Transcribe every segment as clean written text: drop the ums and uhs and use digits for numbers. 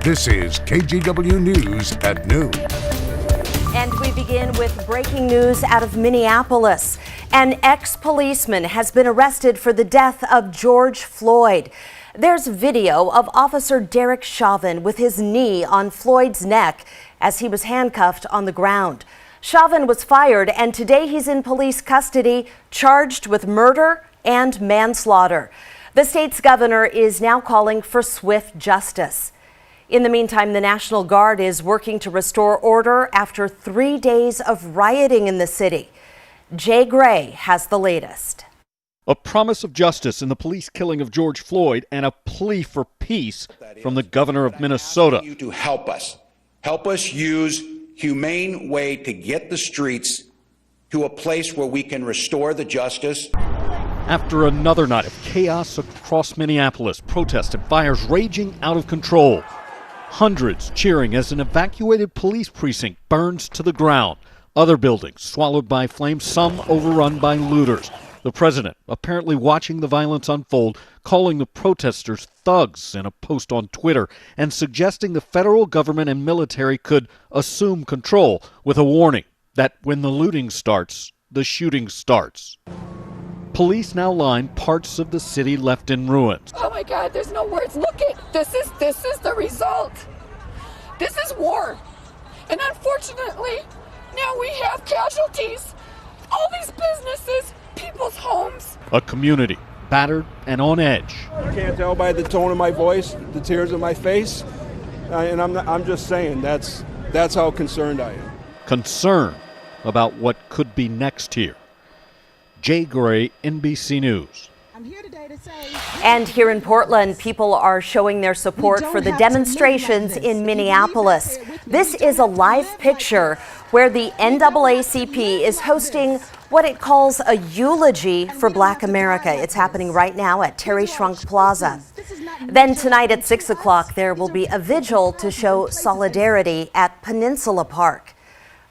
This is KGW News at noon. And we begin with breaking news out of Minneapolis. An ex-policeman has been arrested for the death of George Floyd. There's video of Officer Derek Chauvin with his knee on Floyd's neck as he was handcuffed on the ground. Chauvin was fired, and today he's in police custody, charged with murder and manslaughter. The state's governor is now calling for swift justice. In the meantime, the National Guard is working to restore order after 3 days of rioting in the city. Jay Gray has the latest. A promise of justice in the police killing of George Floyd and a plea for peace from the governor of Minnesota. You to help us use humane way to get the streets to a place where we can restore the justice. After another night of chaos across Minneapolis, protests and fires raging out of control. Hundreds cheering as an evacuated police precinct burns to the ground. Other buildings swallowed by flames, some overrun by looters. The president, apparently watching the violence unfold, calling the protesters thugs in a post on Twitter and suggesting the federal government and military could assume control, with a warning that when the looting starts, the shooting starts. Police now line parts of the city left in ruins. Oh my God, there's no words. Look at this is the result. This is war. And unfortunately, now we have casualties. All these businesses, people's homes. A community battered and on edge. You can't tell by the tone of my voice, the tears on my face, and I'm just saying that's how concerned I am. Concern about what could be next here. Jay Gray, NBC News. I'm here today to say. And here in Portland, people are showing their support for the demonstrations in Minneapolis. This is a live picture where the NAACP is hosting what it calls a eulogy for Black America. It's happening right now at Terry Shrunk Plaza. Then tonight at 6 o'clock, there will be a vigil to show solidarity at Peninsula Park.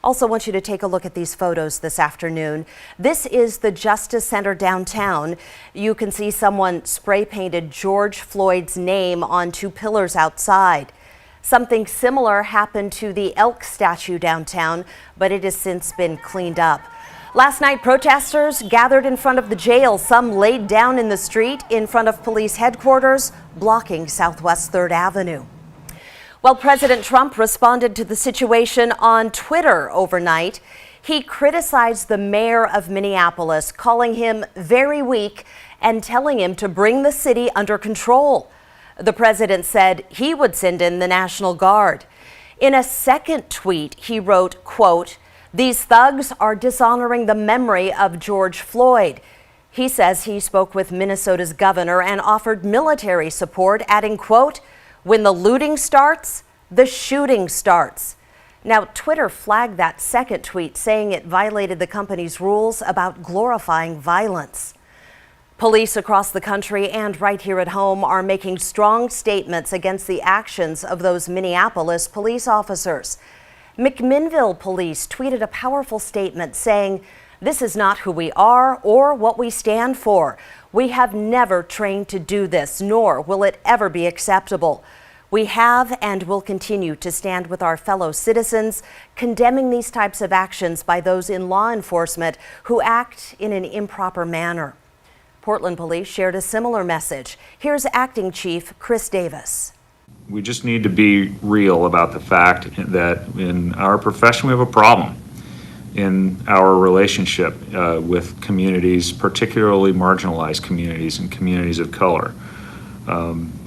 Also want you to take a look at these photos this afternoon. This is the Justice Center downtown. You can see someone spray painted George Floyd's name on 2 pillars outside. Something similar happened to the Elk statue downtown, but it has since been cleaned up. Last night, protesters gathered in front of the jail. Some laid down in the street in front of police headquarters, blocking Southwest 3rd Avenue. Well, President Trump responded to the situation on Twitter overnight. He criticized the mayor of Minneapolis, calling him very weak and telling him to bring the city under control. The president said he would send in the National Guard. In a second tweet, he wrote, quote, "These thugs are dishonoring the memory of George Floyd." He says he spoke with Minnesota's governor and offered military support, adding, quote, "When the looting starts, the shooting starts." Now, Twitter flagged that second tweet, saying it violated the company's rules about glorifying violence. Police across the country and right here at home are making strong statements against the actions of those Minneapolis police officers. McMinnville police tweeted a powerful statement saying, "This is not who we are or what we stand for. We have never trained to do this, nor will it ever be acceptable. We have and will continue to stand with our fellow citizens, condemning these types of actions by those in law enforcement who act in an improper manner." Portland police shared a similar message. Here's Acting Chief Chris Davis. We just need to be real about the fact that in our profession we have a problem in our relationship with communities, particularly marginalized communities and communities of color.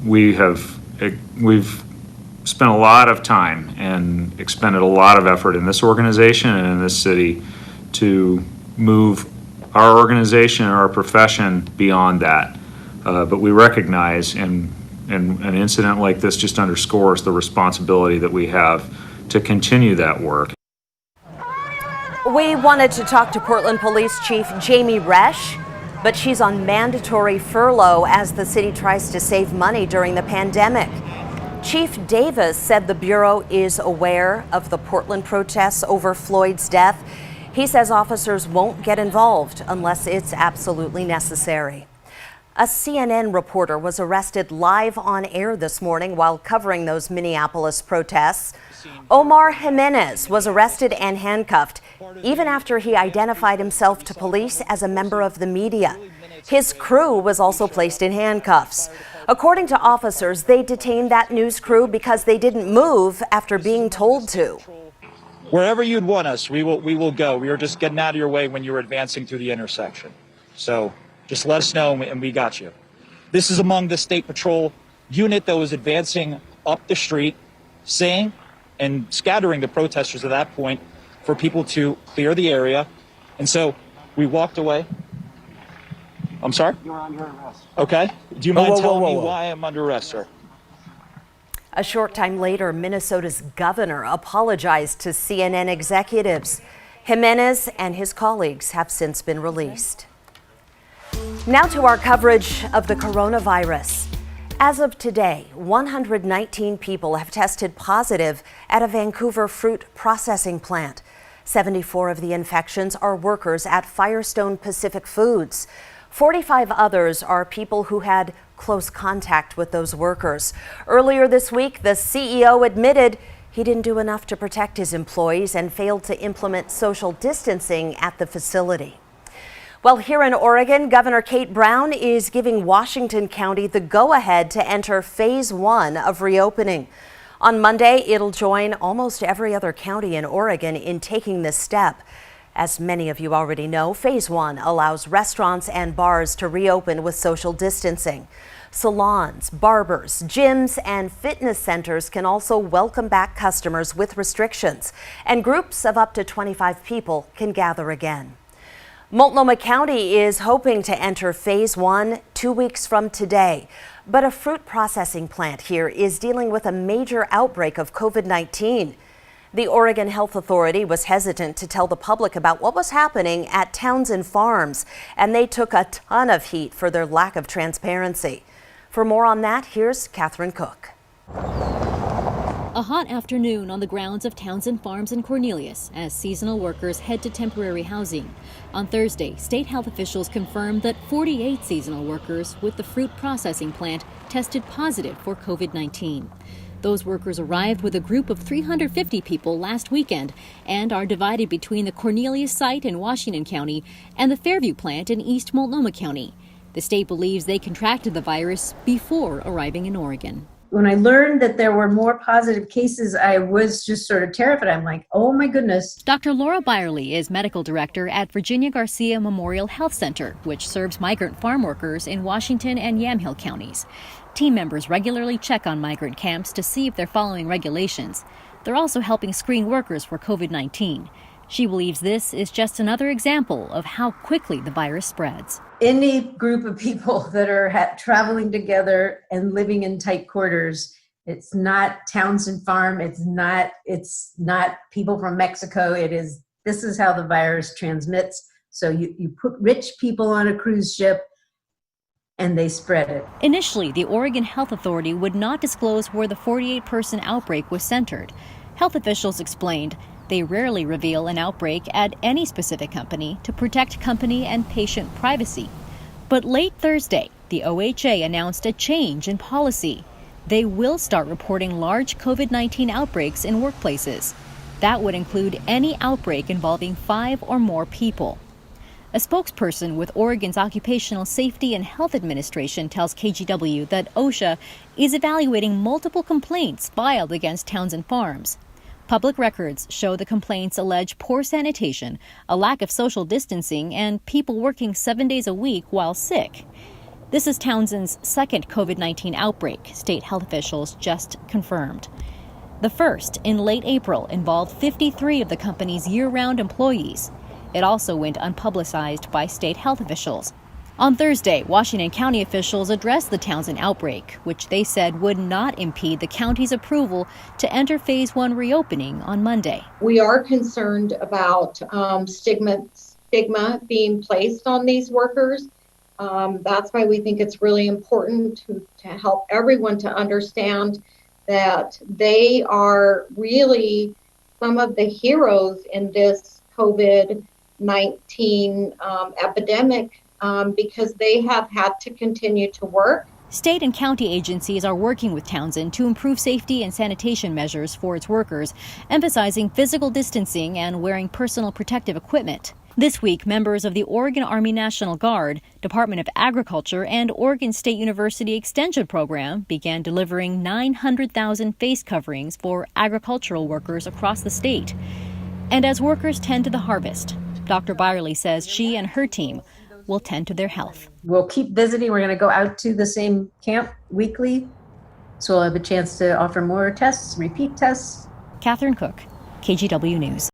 We've spent a lot of time and expended a lot of effort in this organization and in this city to move our organization and our profession beyond that. But we recognize, and an incident like this just underscores the responsibility that we have to continue that work. We wanted to talk to Portland Police Chief Jamie Resch, but she's on mandatory furlough as the city tries to save money during the pandemic. Chief Davis said the Bureau is aware of the Portland protests over Floyd's death. He says officers won't get involved unless it's absolutely necessary. A CNN reporter was arrested live on air this morning while covering those Minneapolis protests. Omar Jimenez was arrested and handcuffed, even after he identified himself to police as a member of the media. His crew was also placed in handcuffs. According to officers, they detained that news crew because they didn't move after being told to. Wherever you'd want us, we will go. We were just getting out of your way when you were advancing through the intersection. So just let us know and we got you. This is among the State Patrol unit that was advancing up the street, saying and scattering the protesters at that point for people to clear the area. And so we walked away. I'm sorry? You're under arrest. Okay. Do you mind telling me why I'm under arrest, sir? A short time later, Minnesota's governor apologized to CNN executives. Jimenez and his colleagues have since been released. Now to our coverage of the coronavirus. As of today, 119 people have tested positive at a Vancouver fruit processing plant. 74 of the infections are workers at Firestone Pacific Foods. 45 others are people who had close contact with those workers. Earlier this week, the CEO admitted he didn't do enough to protect his employees and failed to implement social distancing at the facility. Well, here in Oregon, Governor Kate Brown is giving Washington County the go-ahead to enter phase 1 of reopening. On Monday, it'll join almost every other county in Oregon in taking this step. As many of you already know, phase 1 allows restaurants and bars to reopen with social distancing. Salons, barbers, gyms, and fitness centers can also welcome back customers with restrictions, and groups of up to 25 people can gather again. Multnomah County is hoping to enter phase 1 2 weeks from today, but a fruit processing plant here is dealing with a major outbreak of COVID-19. The Oregon Health Authority was hesitant to tell the public about what was happening at Townsend Farms, and they took a ton of heat for their lack of transparency. For more on that, here's Catherine Cook. A hot afternoon on the grounds of Townsend Farms in Cornelius as seasonal workers head to temporary housing. On Thursday, state health officials confirmed that 48 seasonal workers with the fruit processing plant tested positive for COVID-19. Those workers arrived with a group of 350 people last weekend and are divided between the Cornelius site in Washington County and the Fairview plant in East Multnomah County. The state believes they contracted the virus before arriving in Oregon. When I learned that there were more positive cases, I was just sort of terrified. I'm like, oh my goodness. Dr. Laura Byerly is medical director at Virginia Garcia Memorial Health Center, which serves migrant farm workers in Washington and Yamhill counties. Team members regularly check on migrant camps to see if they're following regulations. They're also helping screen workers for COVID-19. She believes this is just another example of how quickly the virus spreads. Any group of people that are traveling together and living in tight quarters, it's not Townsend Farm, it's not people from Mexico. This is how the virus transmits. So you put rich people on a cruise ship and they spread it. Initially, the Oregon Health Authority would not disclose where the 48-person outbreak was centered. Health officials explained they rarely reveal an outbreak at any specific company to protect company and patient privacy. But late Thursday, the OHA announced a change in policy. They will start reporting large COVID-19 outbreaks in workplaces. That would include any outbreak involving 5 or more people. A spokesperson with Oregon's Occupational Safety and Health Administration tells KGW that OSHA is evaluating multiple complaints filed against Townsend Farms. Public records show the complaints allege poor sanitation, a lack of social distancing, and people working 7 days a week while sick. This is Townsend's second COVID-19 outbreak, state health officials just confirmed. The first, in late April, involved 53 of the company's year-round employees. It also went unpublicized by state health officials. On Thursday, Washington County officials addressed the Townsend outbreak, which they said would not impede the county's approval to enter phase 1 reopening on Monday. We are concerned about stigma being placed on these workers. That's why we think it's really important to help everyone to understand that they are really some of the heroes in this COVID-19 epidemic. because they have had to continue to work. State and county agencies are working with Townsend to improve safety and sanitation measures for its workers, emphasizing physical distancing and wearing personal protective equipment. This week, members of the Oregon Army National Guard, Department of Agriculture, and Oregon State University Extension Program began delivering 900,000 face coverings for agricultural workers across the state. And as workers tend to the harvest, Dr. Byerly says she and her team will tend to their health. We'll keep visiting. We're going to go out to the same camp weekly, so we'll have a chance to offer more tests, repeat tests. Catherine Cook, KGW News.